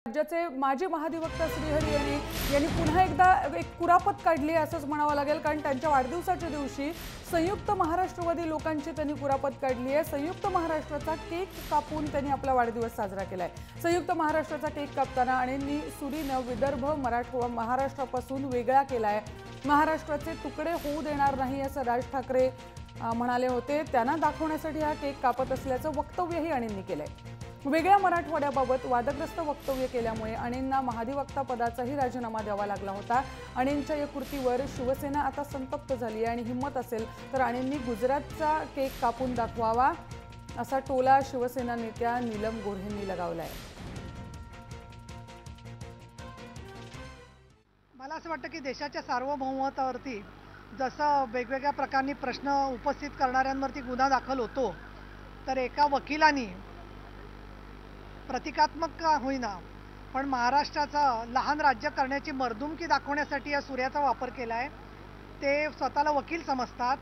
राज्याचे माजी महाधिवक्ता श्रीहरी यांनी पुन्हा एकदा एक कुरापत काढली असंच म्हणावं लागेल, कारण त्यांच्या वाढदिवसाच्या दिवशी संयुक्त महाराष्ट्रवादी लोकांची त्यांनी कुरापत काढली आहे। संयुक्त महाराष्ट्राचा केक कापून त्यांनी आपला वाढदिवस साजरा केलाय। संयुक्त महाराष्ट्राचा केक कापताना अणेंनी सुरीनं विदर्भ मराठवाडा महाराष्ट्रापासून वेगळा केलाय। महाराष्ट्राचे तुकडे होऊ देणार नाही असं राज ठाकरे म्हणाले होते। त्यांना दाखवण्यासाठी हा केक कापत असल्याचं वक्तव्यही अणेंनी केलंय। वेगळ्या मराठवाड्याबाबत वादग्रस्त वक्तव्य केल्यामुळे अणेंना महाधिवक्ता पदाचाही राजीनामा द्यावा लागला होता। अणेंच्या या कृतीवर शिवसेना आता संतप्त झाली आहे आणि हिम्मत असेल तर अणेंनी गुजरातचा केक कापून दाखवावा असा टोला शिवसेना नेत्या नीलम गोऱ्हेंनी लगावलाय। मला असं वाटतं की देशाच्या सार्वभौमत्वावरती जसं वेगवेगळ्या प्रकारनी प्रश्न उपस्थित करणाऱ्यांवरती गुन्हा दाखल होतो, तर एका वकिलांनी प्रतिकात्मक का होईना पण महाराष्ट्राचं लहान राज्य करण्याची मर्दुमकी दाखवण्यासाठी या सूर्याचा वापर केला आहे। ते स्वतःला वकील समजतात।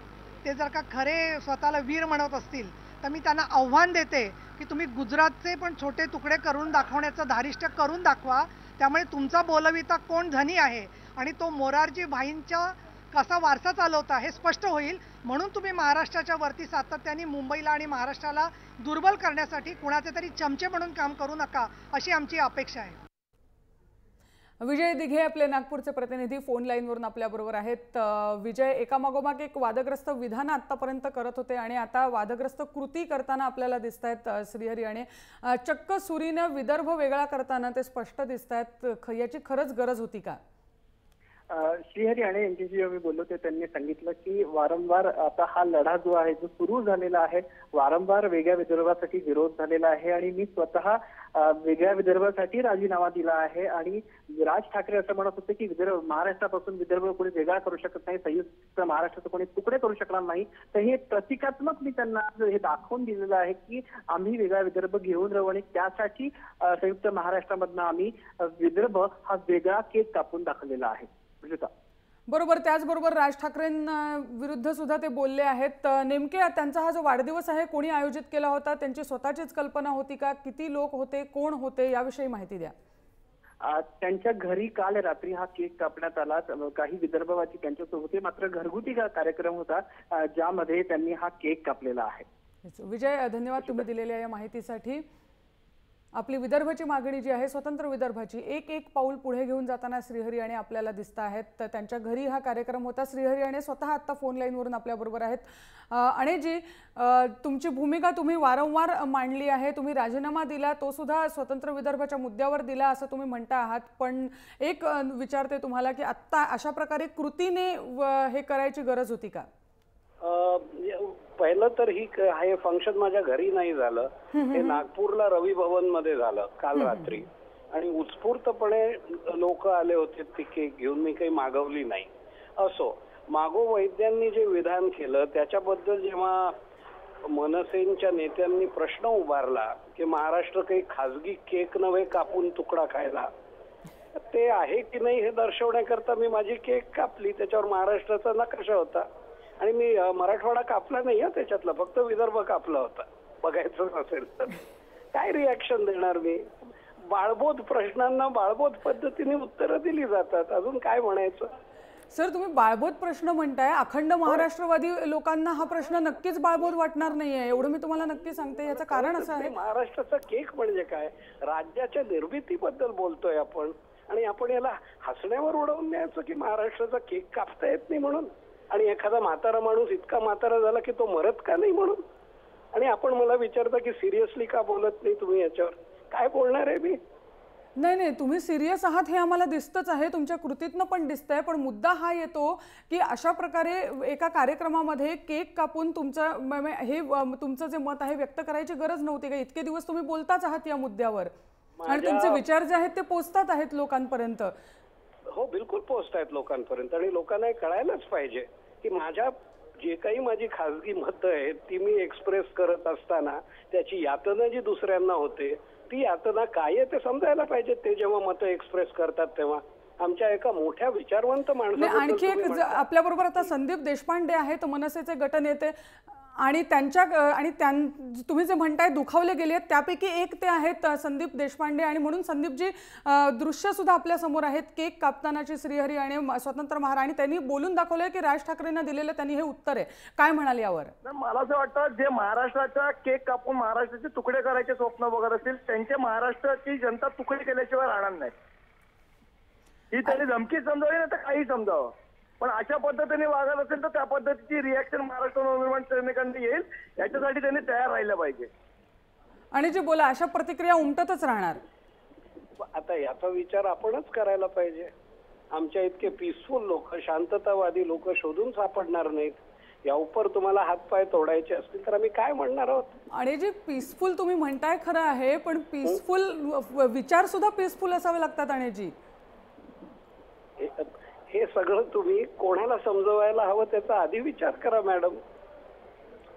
ते जर का खरे स्वतःला वीर म्हणत असतील तर मी त्यांना आव्हान देते की तुम्ही गुजरातचे पण छोटे तुकडे करून दाखवण्याचं धारिष्ट्य करून दाखवा। त्यामुळे तुमचा बोलविता कोण धनी आहे आणि तो मोरारजी भाईंच्या कसा वारसा चालवता हे स्पष्ट होईल। म्हणून तुम्ही महाराष्ट्राच्या वरती सातत्याने मुंबईला आणि महाराष्ट्राला दुर्बल करण्यासाठी कुणाचे तरी चमचे म्हणून काम करू नका अशी आमची अपेक्षा आहे। विजय दिघे आपले नागपूरचे प्रतिनिधी फोन लाईनवरून आपल्याबरोबर आहेत। विजय, एकामागोमाग एक वादग्रस्त विधान आतापर्यंत करत होते आणि आता वादग्रस्त कृती करताना आपल्याला दिसतायत श्रीहरी आणि चक्क सुरीनं विदर्भ वेगळा करताना ते स्पष्ट दिसतायत। याची खरंच गरज होती का? श्रीहरी आणि यांच्याशी जेव्हा मी बोललो ते त्यांनी सांगितलं की वारंवार आता हा लढा जो आहे जो सुरू झालेला आहे, वारंवार वेगळ्या विदर्भासाठी विरोध झालेला आहे आणि मी स्वतः वेगळ्या विदर्भासाठी राजीनामा दिला आहे। आणि राज ठाकरे असं म्हणत होते की महाराष्ट्रापासून विदर्भ कोणी वेगळा करू शकत नाही, संयुक्त महाराष्ट्राचे कोणी तुकडे करू शकणार नाही। तर हे प्रतिकात्मक मी त्यांना हे दाखवून दिलेलं आहे की आम्ही वेगळा विदर्भ घेऊन राहू आणि त्यासाठी संयुक्त महाराष्ट्रामधनं आम्ही विदर्भ हा वेगळा केक कापून दाखवलेला आहे। बरोबर, त्याचबरोबर राज ठाकरेंविरुद्ध सुद्धा ते बोलले आहेत। नेमके त्यांचा हा जो वाढदिवस आहे कोणी आयोजित केला होता, त्यांची स्वतःचीच कल्पना होती का, किती लोक होते, कोण होते, याविषयी माहिती द्या। त्यांच्या घरी काल रात्री हा केक कापण्यात आला। काही विदर्भवासी त्यांच्यासोबत होते, मात्र घरगुती कार्यक्रम होता ज्यामध्ये त्यांनी हा केक कापलेला आहे। विजय, धन्यवाद तुम्ही दिलेल्या या माहितीसाठी। आपली विदर्भाची मागणी जी आहे स्वतंत्र विदर्भाची एक एक पाऊल पुढे घेऊन जाताना श्रीहरी आणि आपल्याला दिसत आहेत। तर त्यांच्या घरी हा कार्यक्रम होता। श्रीहरी आणि स्वतः आता फोन लाईनवरून आपल्याबरोबर आहेत। आणि जी तुमची भूमिका तुम्ही वारंवार मांडली आहे, तुम्ही राजीनामा दिला तो सुद्धा स्वतंत्र विदर्भाच्या मुद्द्यावर दिला असं तुम्ही म्हणता आहात, पण एक विचारते तुम्हाला की आत्ता अशा प्रकारे कृतीने हे करायची गरज होती का? पहिलं तर हे फंक्शन माझ्या घरी नाही झालं, हे नागपूरला रवी भवन मध्ये झालं काल रात्री आणि उत्स्फूर्तपणे लोक आले होते ती केक घेऊन, मी काही मागवली नाही। असो, मागो वैद्यांनी जे विधान केलं त्याच्याबद्दल जेव्हा मनसेच्या नेत्यांनी प्रश्न उभारला की महाराष्ट्र काही खासगी केक नव्हे कापून तुकडा खायला, ते आहे की नाही हे दर्शवण्याकरता मी माझी केक कापली। त्याच्यावर महाराष्ट्राचा नकाशा होता आणि मी मराठवाडा कापला नाही, त्याच्यातला फक्त विदर्भ कापला होता। बघायचं असेल तर काय रिॲक्शन देणार मी? बाळबोध प्रश्नांना बाळबोध पद्धतीने उत्तरं दिली जातात, अजून काय म्हणायचं? सर, तुम्ही बाळबोध प्रश्न म्हणताय, अखंड महाराष्ट्रवादी लोकांना हा प्रश्न नक्कीच बाळबोध वाटणार नाहीये, एवढं मी तुम्हाला नक्की सांगते। याचं कारण असं आहे, महाराष्ट्राचा केक म्हणजे काय, राज्याच्या निर्मितीबद्दल बोलतोय आपण आणि आपण याला हसण्यावर उडवून द्यायचं की महाराष्ट्राचा केक कापता येत नाही म्हणून, आणि एखादा म्हातारा माणूस इतका म्हातारा झाला की तो मरत का नाही म्हणून, आणि आपण मला विचारता की सिरियसली का बोलत नाही तुम्ही, याच्यावर काय बोलणार आहे मी? नाही, तुम्ही सिरियस आहात हे आम्हाला दिसतच आहे, तुमच्या कृतीतनं पण दिसतंय, पण मुद्दा हा येतो की अशा प्रकारे एका कार्यक्रमामध्ये केक कापून तुमचं जे मत आहे व्यक्त करायची गरज नव्हती का? इतके दिवस तुम्ही बोलताच आहात या मुद्द्यावर आणि तुमचे विचार जे आहेत ते पोहोचतात आहेत लोकांपर्यंत। हो, बिलकुल पोहोचतायत लोकांपर्यंत आणि लोकांना हे कळायलाच पाहिजे की जे काही माझी खासगी मतं आहेत ती मी एक्सप्रेस करत असताना त्याची यातना जी दुसऱ्यांना होते ती यातना काय आहे ते समजायला पाहिजे। ते जेव्हा मतं एक्सप्रेस करतात तेव्हा आमच्या एका मोठ्या विचारवंत माणसाबद्दल आणखी एक आपल्याबरोबर आता संदीप देशपांडे आहेत, मनसेचे गटनेते। आणि तुम्ही जे म्हणताय दुखावले गेले त्यापैकी एक ते आहेत संदीप देशपांडे, आणि म्हणून संदीपजी दृश्य सुद्धा आपल्या समोर आहेत केक कापतानाची श्रीहरी आणि स्वतंत्र महाराज, आणि त्यांनी बोलून दाखवलंय की राज ठाकरेंना दिलेलं त्यांनी हे उत्तर आहे. काय म्हणाल यावर? मला असं वाटतं जे महाराष्ट्राचा केक कापून महाराष्ट्राचे तुकडे करायचे स्वप्न बघत असतील त्यांचे महाराष्ट्राची जनता तुकडे केल्याशिवाय राहणार नाही. ही त्यांनी धमकी समजावी ना तर काही समजावं, पण अशा पद्धतीने वागत असेल तर त्या पद्धतीची रिॲक्शन महाराष्ट्र नवनिर्माण सेनेकडून येईल. याच्यासाठी त्यांनी तयार राहिलं पाहिजे. आणि जे बोला अशा प्रतिक्रिया उमटतच राहणार. आता याचा विचार आपणच करायला पाहिजे. आमच्या इतके पीसफुल लोक, शांततावादी लोक शोधून सापडणार नाहीत. या उपर तुम्हाला हातपाय तोडायचे असतील तर आम्ही काय म्हणणार आहोत? आणि जे पीसफुल तुम्ही म्हणताय खरं आहे, पण पीसफुल विचार सुद्धा पीसफुल असावे लागतात. आणि जी हे सगळं तुम्ही कोणाला समजवायला हवं त्याचा आधी विचार करा मॅडम.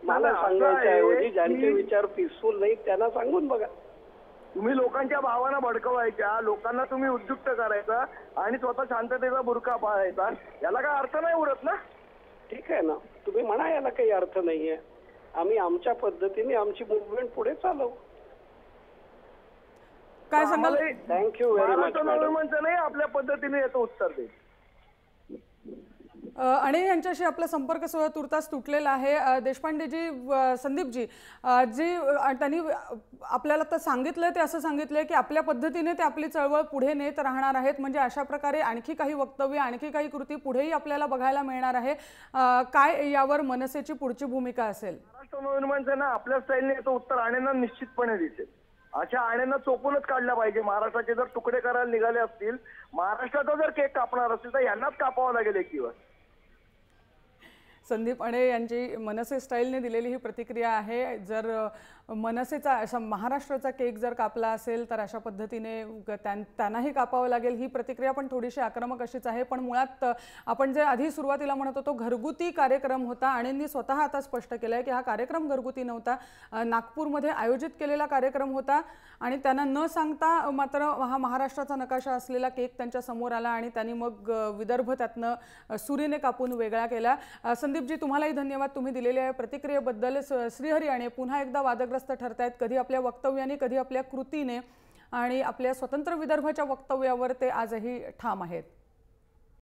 मला सांगायच्या ऐवजी ज्यांचे विचार पीसफुल नाहीत त्यांना सांगून बघा. तुम्ही लोकांच्या भावना भडकवायच्या, लोकांना तुम्ही उद्युक्त करायचा आणि स्वतः शांततेचा बुरखा पाळायचा, याला काय अर्थ नाही उरत ना. ठीक आहे ना, तुम्ही म्हणा याला काही अर्थ नाहीये. आम्ही आमच्या पद्धतीने आमची मुवमेंट पुढे चालवू. काय सांगाल? Thank you very much madam. नाही आपल्या पद्धतीने याचं उत्तर दे. आणि यांच्याशी आपला संपर्क तुर्तास तुटलेला आहे. देशपांडेजी, संदीपजी, जी त्यांनी आपल्याला तर सांगितलं ते असं सांगितलंय की आपल्या पद्धतीने ते आपली चळवळ पुढे नेत राहणार आहेत. म्हणजे अशा प्रकारे आणखी काही वक्तव्य, आणखी काही कृती पुढेही आपल्याला बघायला मिळणार आहे. काय यावर मनसेची पुढची भूमिका असेल? महाराष्ट्र नवनिर्माण सेना आपल्या स्टाईलने याचं उत्तर आणेना निश्चितपणे दिसेल. अशा आणेना चोपूनच काढल्या पाहिजे. महाराष्ट्राचे जर तुकडे करायला निघाले असतील, महाराष्ट्राचा जर केक कापणार असतील तर यांनाच कापावं लागेल एक दिवस. संदीप अणे यांची मनसे स्टाईलने दिलेली ही प्रतिक्रिया आहे. जर मनसेचा अशा महाराष्ट्राचा केक जर कापला असेल तर अशा पद्धतीने त्यांनाही कापावं लागेल. ही प्रतिक्रिया पण थोडीशी आक्रमक अशीच आहे. पण मुळात आपण जे आधी सुरुवातीला म्हणत होतो घरगुती कार्यक्रम होता, आणि स्वतः आता स्पष्ट केलं आहे की हा कार्यक्रम घरगुती नव्हता, नागपूरमध्ये आयोजित केलेला कार्यक्रम होता. आणि त्यांना न सांगता मात्र हा महाराष्ट्राचा नकाशा असलेला केक त्यांच्या समोर आला आणि त्यांनी मग विदर्भ त्यातनं सुरीने कापून वेगळा केला. संदीपजी, तुम्हालाही धन्यवाद तुम्ही दिलेल्या प्रतिक्रियेबद्दल. श्रीहरी अणे पुन्हा एकदा वादग्रस्त ठरतायत, कधी आपल्या वक्तव्याने, कधी आपल्या कृतीने, आणि आपल्या स्वतंत्र विदर्भाच्या वक्तव्यावर ते आजही ठाम आहेत.